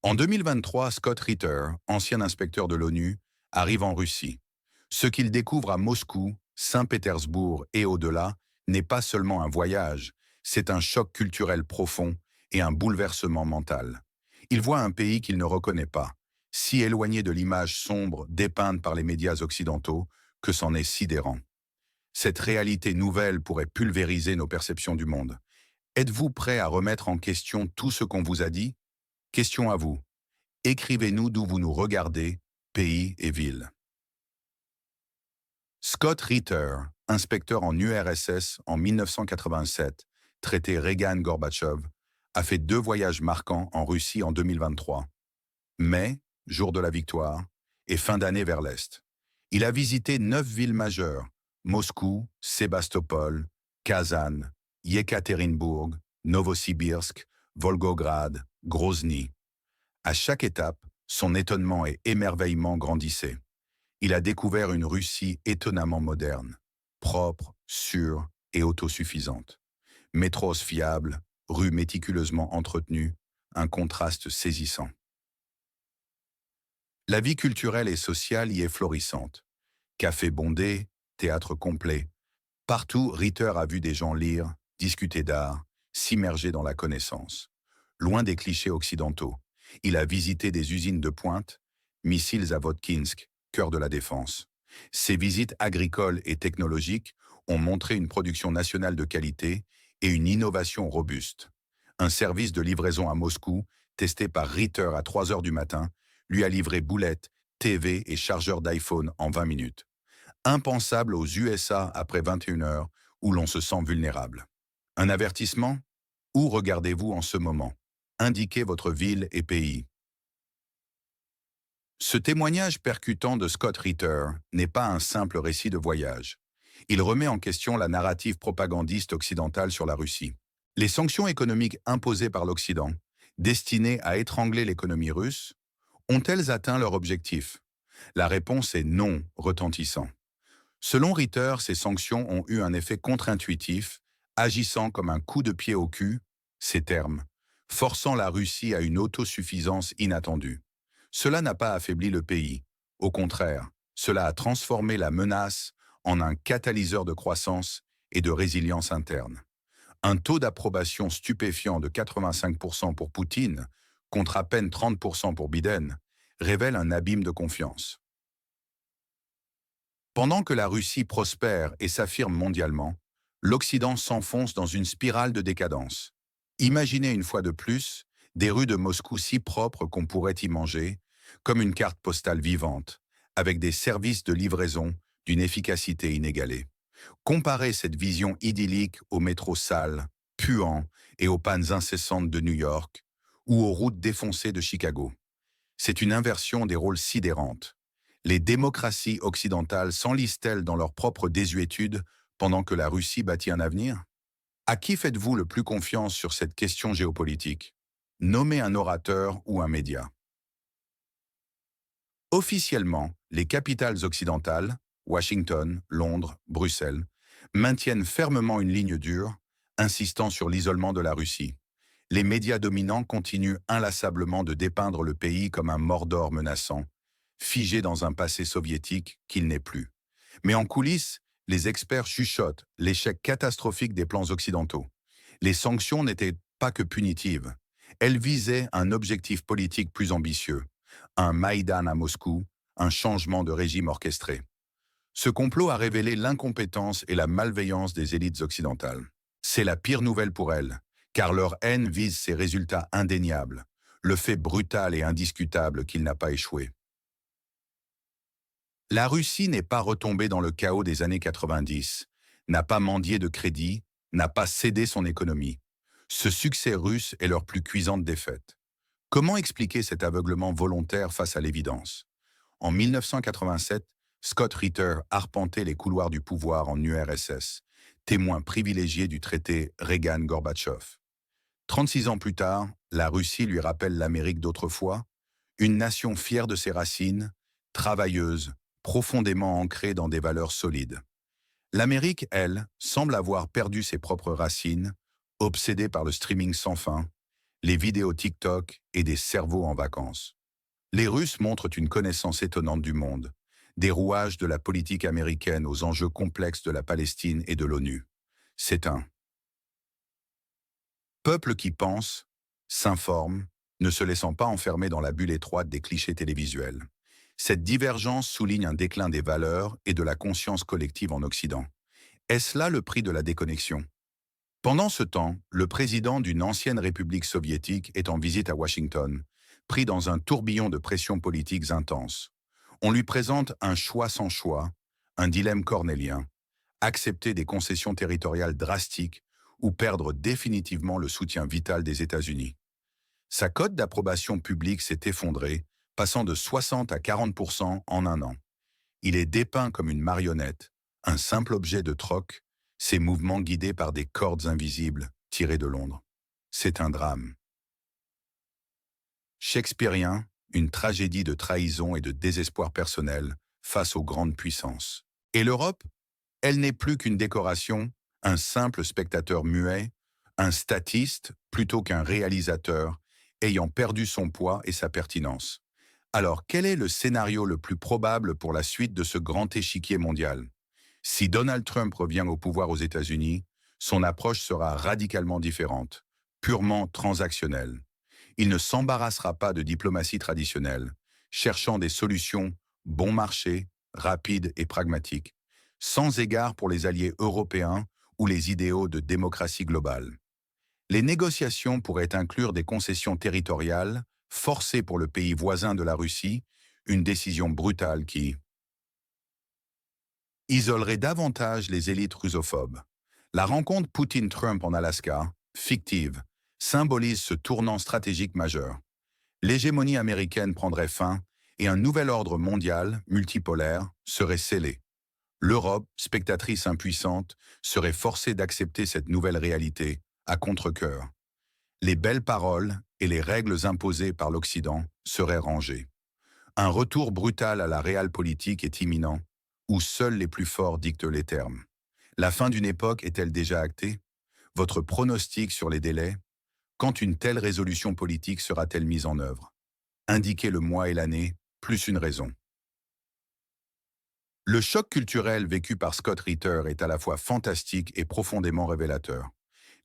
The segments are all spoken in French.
En 2023, Scott Ritter, ancien inspecteur de l'ONU, arrive en Russie. Ce qu'il découvre à Moscou, Saint-Pétersbourg et au-delà n'est pas seulement un voyage, c'est un choc culturel profond et un bouleversement mental. Il voit un pays qu'il ne reconnaît pas, si éloigné de l'image sombre dépeinte par les médias occidentaux que c'en est sidérant. Cette réalité nouvelle pourrait pulvériser nos perceptions du monde. Êtes-vous prêt à remettre en question tout ce qu'on vous a dit? Question à vous. Écrivez-nous d'où vous nous regardez, pays et ville. Scott Ritter, inspecteur en URSS en 1987, traité Reagan-Gorbatchev, a fait deux voyages marquants en Russie en 2023. Mai, jour de la victoire, et fin d'année vers l'Est. Il a visité 9 villes majeures, Moscou, Sébastopol, Kazan, Yekaterinbourg, Novosibirsk, Volgograd, Grozny. À chaque étape, son étonnement et émerveillement grandissaient. Il a découvert une Russie étonnamment moderne, propre, sûre et autosuffisante. Métros fiables, rues méticuleusement entretenues, un contraste saisissant. La vie culturelle et sociale y est florissante. Cafés bondés, théâtre complet. Partout, Ritter a vu des gens lire, discuter d'art, s'immerger dans la connaissance. Loin des clichés occidentaux, il a visité des usines de pointe, missiles à Votkinsk, cœur de la défense. Ses visites agricoles et technologiques ont montré une production nationale de qualité et une innovation robuste. Un service de livraison à Moscou, testé par Ritter à 3 heures du matin, lui a livré boulettes, TV et chargeurs d'iPhone en 20 minutes. Impensable aux USA après 21 heures, où l'on se sent vulnérable. Un avertissement? Où regardez-vous en ce moment? Indiquez votre ville et pays. Ce témoignage percutant de Scott Ritter n'est pas un simple récit de voyage. Il remet en question la narrative propagandiste occidentale sur la Russie. Les sanctions économiques imposées par l'Occident, destinées à étrangler l'économie russe, ont-elles atteint leur objectif? La réponse est non, retentissant. Selon Ritter, ces sanctions ont eu un effet contre-intuitif, agissant comme un coup de pied au cul, ces termes, forçant la Russie à une autosuffisance inattendue. Cela n'a pas affaibli le pays. Au contraire, cela a transformé la menace en un catalyseur de croissance et de résilience interne. Un taux d'approbation stupéfiant de 85% pour Poutine, contre à peine 30% pour Biden, révèle un abîme de confiance. Pendant que la Russie prospère et s'affirme mondialement, l'Occident s'enfonce dans une spirale de décadence. Imaginez une fois de plus des rues de Moscou si propres qu'on pourrait y manger, comme une carte postale vivante, avec des services de livraison d'une efficacité inégalée. Comparez cette vision idyllique au métro sale, puant et aux pannes incessantes de New York ou aux routes défoncées de Chicago. C'est une inversion des rôles sidérante. Les démocraties occidentales s'enlisent-elles dans leur propre désuétude pendant que la Russie bâtit un avenir? À qui faites-vous le plus confiance sur cette question géopolitique? Nommez un orateur ou un média. Officiellement, les capitales occidentales, Washington, Londres, Bruxelles, maintiennent fermement une ligne dure, insistant sur l'isolement de la Russie. Les médias dominants continuent inlassablement de dépeindre le pays comme un Mordor menaçant, figé dans un passé soviétique qu'il n'est plus. Mais en coulisses, les experts chuchotent l'échec catastrophique des plans occidentaux. Les sanctions n'étaient pas que punitives. Elles visaient un objectif politique plus ambitieux, un Maïdan à Moscou, un changement de régime orchestré. Ce complot a révélé l'incompétence et la malveillance des élites occidentales. C'est la pire nouvelle pour elles, car leur haine vise ces résultats indéniables, le fait brutal et indiscutable qu'il n'a pas échoué. La Russie n'est pas retombée dans le chaos des années 90, n'a pas mendié de crédit, n'a pas cédé son économie. Ce succès russe est leur plus cuisante défaite. Comment expliquer cet aveuglement volontaire face à l'évidence? En 1987, Scott Ritter arpentait les couloirs du pouvoir en URSS, témoin privilégié du traité Reagan-Gorbatchev. 36 ans plus tard, la Russie lui rappelle l'Amérique d'autrefois, une nation fière de ses racines, travailleuse, profondément ancrée dans des valeurs solides. L'Amérique, elle, semble avoir perdu ses propres racines, obsédée par le streaming sans fin, les vidéos TikTok et des cerveaux en vacances. Les Russes montrent une connaissance étonnante du monde, des rouages de la politique américaine aux enjeux complexes de la Palestine et de l'ONU. C'est un peuple qui pense, s'informe, ne se laissant pas enfermer dans la bulle étroite des clichés télévisuels. Cette divergence souligne un déclin des valeurs et de la conscience collective en Occident. Est-ce là le prix de la déconnexion? Pendant ce temps, le président d'une ancienne république soviétique est en visite à Washington, pris dans un tourbillon de pressions politiques intenses. On lui présente un choix sans choix, un dilemme cornélien, accepter des concessions territoriales drastiques ou perdre définitivement le soutien vital des États-Unis. Sa cote d'approbation publique s'est effondrée, passant de 60 à 40% en un an. Il est dépeint comme une marionnette, un simple objet de troc, ses mouvements guidés par des cordes invisibles tirées de Londres. C'est un drame. Shakespearien, une tragédie de trahison et de désespoir personnel face aux grandes puissances. Et l'Europe? Elle n'est plus qu'une décoration, un simple spectateur muet, un statiste plutôt qu'un réalisateur, ayant perdu son poids et sa pertinence. Alors, quel est le scénario le plus probable pour la suite de ce grand échiquier mondial? Si Donald Trump revient au pouvoir aux États-Unis, son approche sera radicalement différente, purement transactionnelle. Il ne s'embarrassera pas de diplomatie traditionnelle, cherchant des solutions bon marché, rapides et pragmatiques, sans égard pour les alliés européens ou les idéaux de démocratie globale. Les négociations pourraient inclure des concessions territoriales, forcées pour le pays voisin de la Russie, une décision brutale qui isolerait davantage les élites russophobes. La rencontre Poutine-Trump en Alaska, fictive, symbolise ce tournant stratégique majeur. L'hégémonie américaine prendrait fin et un nouvel ordre mondial, multipolaire, serait scellé. L'Europe, spectatrice impuissante, serait forcée d'accepter cette nouvelle réalité, à contre-cœur. Les belles paroles et les règles imposées par l'Occident seraient rangées. Un retour brutal à la réelle politique est imminent, où seuls les plus forts dictent les termes. La fin d'une époque est-elle déjà actée? Votre pronostic sur les délais? Quand une telle résolution politique sera-t-elle mise en œuvre? Indiquez le mois et l'année, plus une raison. Le choc culturel vécu par Scott Ritter est à la fois fantastique et profondément révélateur.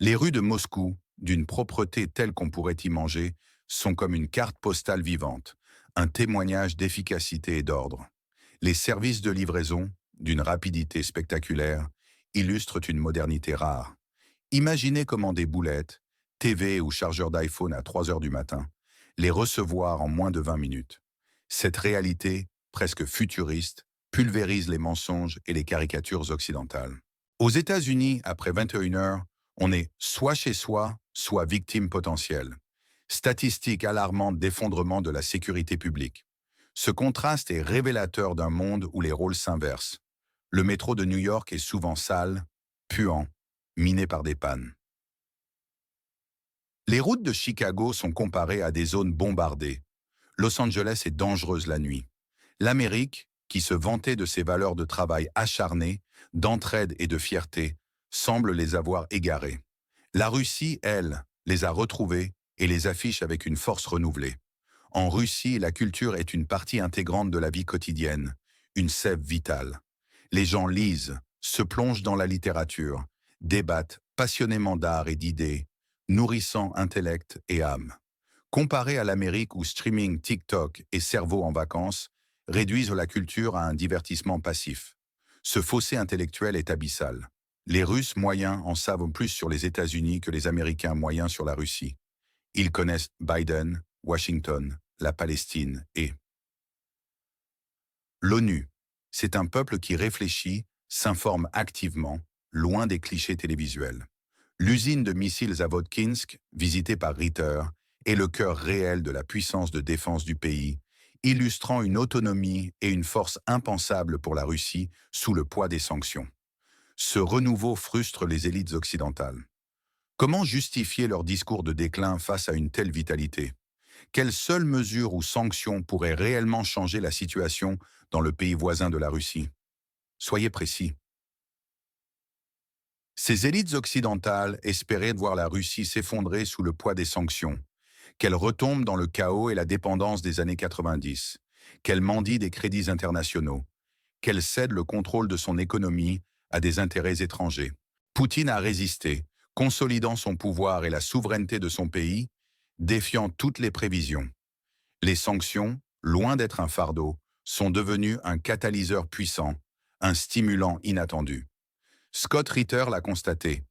Les rues de Moscou, d'une propreté telle qu'on pourrait y manger, sont comme une carte postale vivante, un témoignage d'efficacité et d'ordre. Les services de livraison, d'une rapidité spectaculaire, illustrent une modernité rare. Imaginez commander boulettes, TV ou chargeur d'iPhone à 3 heures du matin, les recevoir en moins de 20 minutes. Cette réalité, presque futuriste, pulvérise les mensonges et les caricatures occidentales. Aux États-Unis, après 21 heures, on est soit chez soi, soit victime potentielle. Statistique alarmante d'effondrement de la sécurité publique. Ce contraste est révélateur d'un monde où les rôles s'inversent. Le métro de New York est souvent sale, puant, miné par des pannes. Les routes de Chicago sont comparées à des zones bombardées. Los Angeles est dangereuse la nuit. L'Amérique, qui se vantait de ses valeurs de travail acharnées, d'entraide et de fierté, semble les avoir égarées. La Russie, elle, les a retrouvées et les affiche avec une force renouvelée. En Russie, la culture est une partie intégrante de la vie quotidienne, une sève vitale. Les gens lisent, se plongent dans la littérature, débattent passionnément d'art et d'idées, nourrissant intellect et âme. Comparé à l'Amérique où streaming, TikTok et cerveau en vacances réduisent la culture à un divertissement passif. Ce fossé intellectuel est abyssal. Les Russes moyens en savent plus sur les États-Unis que les Américains moyens sur la Russie. Ils connaissent Biden, Washington, la Palestine et l'ONU. C'est un peuple qui réfléchit, s'informe activement, loin des clichés télévisuels. L'usine de missiles à Vodkinsk, visitée par Ritter, est le cœur réel de la puissance de défense du pays, illustrant une autonomie et une force impensables pour la Russie sous le poids des sanctions. Ce renouveau frustre les élites occidentales. Comment justifier leur discours de déclin face à une telle vitalité? Quelle seule mesure ou sanction pourrait réellement changer la situation dans le pays voisin de la Russie? Soyez précis. Ces élites occidentales espéraient voir la Russie s'effondrer sous le poids des sanctions, qu'elle retombe dans le chaos et la dépendance des années 90, qu'elle mendie des crédits internationaux, qu'elle cède le contrôle de son économie à des intérêts étrangers. Poutine a résisté, consolidant son pouvoir et la souveraineté de son pays, défiant toutes les prévisions. Les sanctions, loin d'être un fardeau, sont devenues un catalyseur puissant, un stimulant inattendu. Scott Ritter l'a constaté.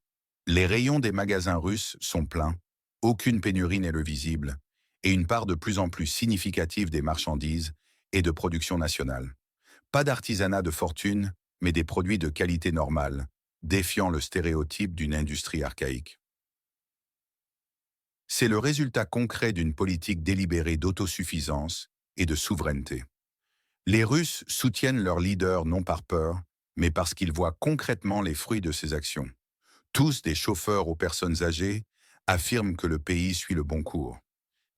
Les rayons des magasins russes sont pleins, aucune pénurie n'est le visible, et une part de plus en plus significative des marchandises est de production nationale. Pas d'artisanat de fortune, mais des produits de qualité normale, défiant le stéréotype d'une industrie archaïque. C'est le résultat concret d'une politique délibérée d'autosuffisance et de souveraineté. Les Russes soutiennent leur leader non par peur, mais parce qu'ils voient concrètement les fruits de ses actions. Tous, des chauffeurs aux personnes âgées, affirment que le pays suit le bon cours.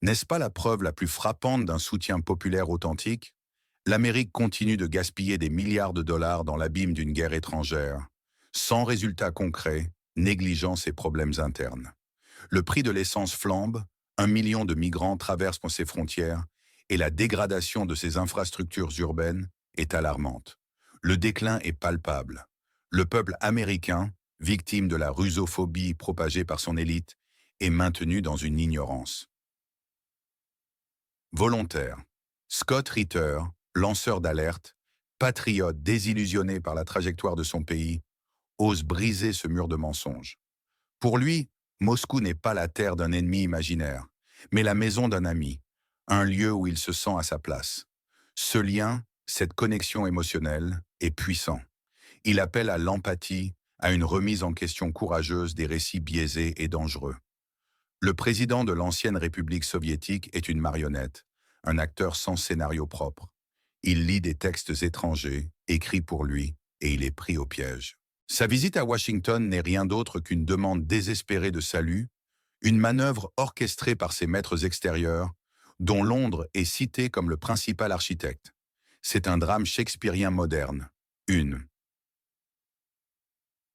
N'est-ce pas la preuve la plus frappante d'un soutien populaire authentique? L'Amérique continue de gaspiller des milliards de dollars dans l'abîme d'une guerre étrangère, sans résultat concret, négligeant ses problèmes internes. Le prix de l'essence flambe, 1 million de migrants traversent ses frontières, et la dégradation de ses infrastructures urbaines est alarmante. Le déclin est palpable. Le peuple américain, victime de la russophobie propagée par son élite, est maintenu dans une ignorance. Volontaire. Scott Ritter, lanceur d'alerte, patriote désillusionné par la trajectoire de son pays, ose briser ce mur de mensonges. Pour lui, Moscou n'est pas la terre d'un ennemi imaginaire, mais la maison d'un ami, un lieu où il se sent à sa place. Ce lien, cette connexion émotionnelle, est puissant. Il appelle à l'empathie, à une remise en question courageuse des récits biaisés et dangereux. Le président de l'ancienne République soviétique est une marionnette, un acteur sans scénario propre. Il lit des textes étrangers, écrits pour lui, et il est pris au piège. Sa visite à Washington n'est rien d'autre qu'une demande désespérée de salut, une manœuvre orchestrée par ses maîtres extérieurs, dont Londres est cité comme le principal architecte. C'est un drame shakespearien moderne. Une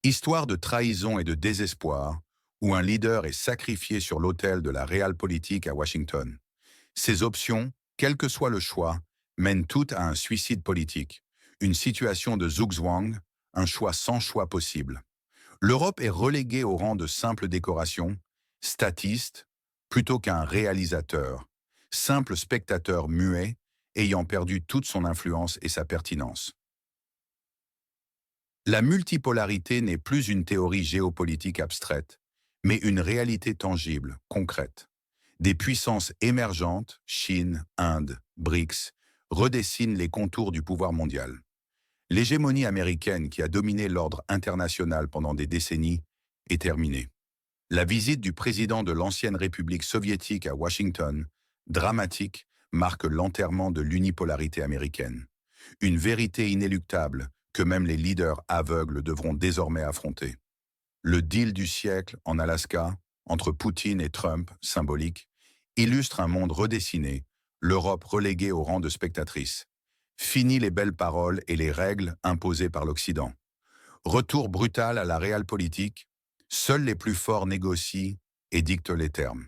histoire de trahison et de désespoir, où un leader est sacrifié sur l'autel de la réelle-politique à Washington. Ces options, quel que soit le choix, mènent toutes à un suicide politique, une situation de zugzwang, un choix sans choix possible. L'Europe est reléguée au rang de simple décoration, statiste, plutôt qu'un réalisateur, simple spectateur muet, ayant perdu toute son influence et sa pertinence. La multipolarité n'est plus une théorie géopolitique abstraite, mais une réalité tangible, concrète. Des puissances émergentes, Chine, Inde, BRICS, redessinent les contours du pouvoir mondial. L'hégémonie américaine qui a dominé l'ordre international pendant des décennies est terminée. La visite du président de l'ancienne République soviétique à Washington, dramatique, marque l'enterrement de l'unipolarité américaine. Une vérité inéluctable que même les leaders aveugles devront désormais affronter. Le deal du siècle en Alaska, entre Poutine et Trump, symbolique, illustre un monde redessiné, l'Europe reléguée au rang de spectatrice. Fini les belles paroles et les règles imposées par l'Occident. Retour brutal à la réelle politique, seuls les plus forts négocient et dictent les termes.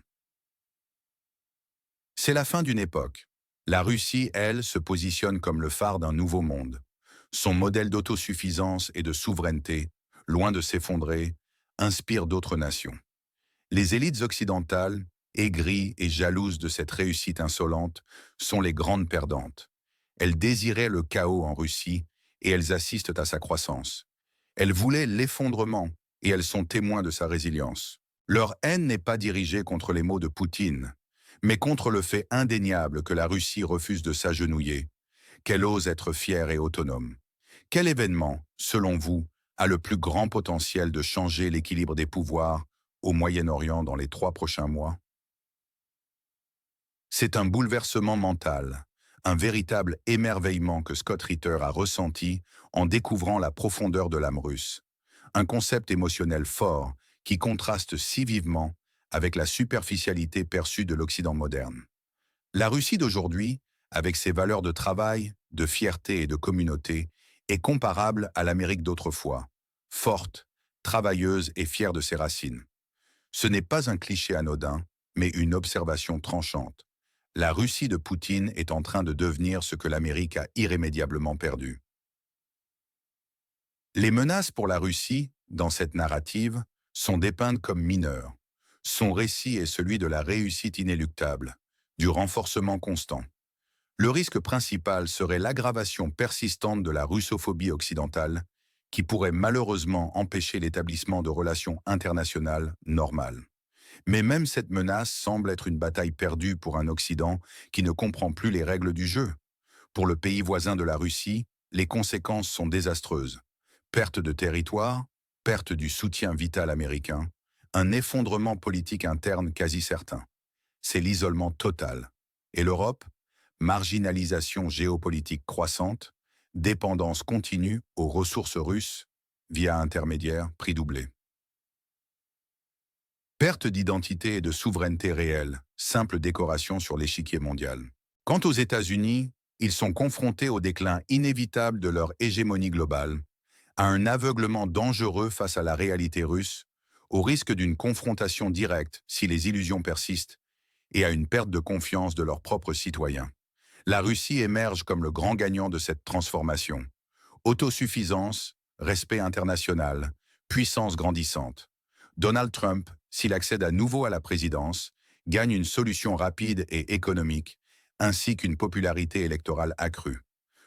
C'est la fin d'une époque. La Russie, elle, se positionne comme le phare d'un nouveau monde. Son modèle d'autosuffisance et de souveraineté, loin de s'effondrer, inspire d'autres nations. Les élites occidentales, aigries et jalouses de cette réussite insolente, sont les grandes perdantes. Elles désiraient le chaos en Russie et elles assistent à sa croissance. Elles voulaient l'effondrement et elles sont témoins de sa résilience. Leur haine n'est pas dirigée contre les mots de Poutine, mais contre le fait indéniable que la Russie refuse de s'agenouiller, qu'elle ose être fière et autonome. Quel événement, selon vous, a le plus grand potentiel de changer l'équilibre des pouvoirs au Moyen-Orient dans les 3 prochains mois? C'est un bouleversement mental, un véritable émerveillement que Scott Ritter a ressenti en découvrant la profondeur de l'âme russe. Un concept émotionnel fort qui contraste si vivement avec la superficialité perçue de l'Occident moderne. La Russie d'aujourd'hui, avec ses valeurs de travail, de fierté et de communauté, est comparable à l'Amérique d'autrefois, forte, travailleuse et fière de ses racines. Ce n'est pas un cliché anodin, mais une observation tranchante. La Russie de Poutine est en train de devenir ce que l'Amérique a irrémédiablement perdu. Les menaces pour la Russie, dans cette narrative, sont dépeintes comme mineures. Son récit est celui de la réussite inéluctable, du renforcement constant. Le risque principal serait l'aggravation persistante de la russophobie occidentale, qui pourrait malheureusement empêcher l'établissement de relations internationales normales. Mais même cette menace semble être une bataille perdue pour un Occident qui ne comprend plus les règles du jeu. Pour le pays voisin de la Russie, les conséquences sont désastreuses. Perte de territoire, perte du soutien vital américain, un effondrement politique interne quasi certain. C'est l'isolement total. Et l'Europe? Marginalisation géopolitique croissante, dépendance continue aux ressources russes, via intermédiaires, prix doublé. Perte d'identité et de souveraineté réelle, simple décoration sur l'échiquier mondial. Quant aux États-Unis, ils sont confrontés au déclin inévitable de leur hégémonie globale, à un aveuglement dangereux face à la réalité russe, au risque d'une confrontation directe si les illusions persistent, et à une perte de confiance de leurs propres citoyens. La Russie émerge comme le grand gagnant de cette transformation. Autosuffisance, respect international, puissance grandissante. Donald Trump, s'il accède à nouveau à la présidence, gagne une solution rapide et économique, ainsi qu'une popularité électorale accrue.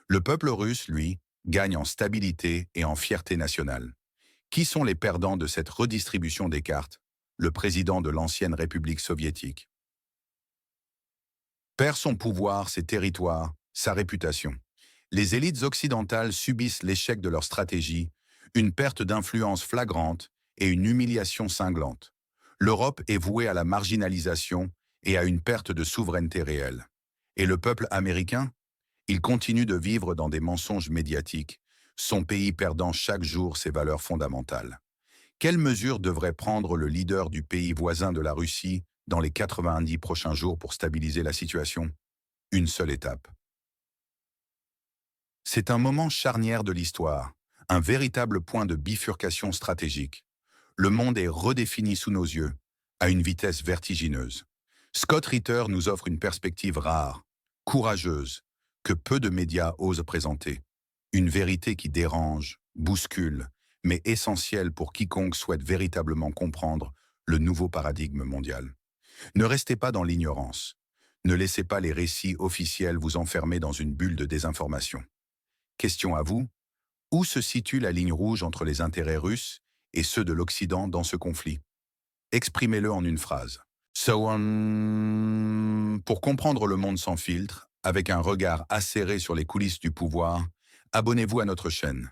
Le peuple russe, lui, gagne en stabilité et en fierté nationale. Qui sont les perdants de cette redistribution des cartes? Le président de l'ancienne République soviétique. Perd son pouvoir, ses territoires, sa réputation. Les élites occidentales subissent l'échec de leur stratégie, une perte d'influence flagrante et une humiliation cinglante. L'Europe est vouée à la marginalisation et à une perte de souveraineté réelle. Et le peuple américain? Il continue de vivre dans des mensonges médiatiques, son pays perdant chaque jour ses valeurs fondamentales. Quelles mesures devrait prendre le leader du pays voisin de la Russie dans les 90 prochains jours pour stabiliser la situation? Une seule étape. C'est un moment charnière de l'histoire, un véritable point de bifurcation stratégique. Le monde est redéfini sous nos yeux, à une vitesse vertigineuse. Scott Ritter nous offre une perspective rare, courageuse, que peu de médias osent présenter. Une vérité qui dérange, bouscule, mais essentielle pour quiconque souhaite véritablement comprendre le nouveau paradigme mondial. Ne restez pas dans l'ignorance. Ne laissez pas les récits officiels vous enfermer dans une bulle de désinformation. Question à vous, où se situe la ligne rouge entre les intérêts russes et ceux de l'Occident dans ce conflit? Exprimez-le en une phrase. Pour comprendre le monde sans filtre, avec un regard acéré sur les coulisses du pouvoir, abonnez-vous à notre chaîne.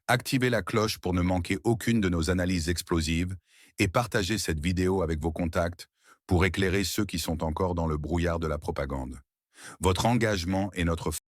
Activez la cloche pour ne manquer aucune de nos analyses explosives et partagez cette vidéo avec vos contacts pour éclairer ceux qui sont encore dans le brouillard de la propagande. Votre engagement est notre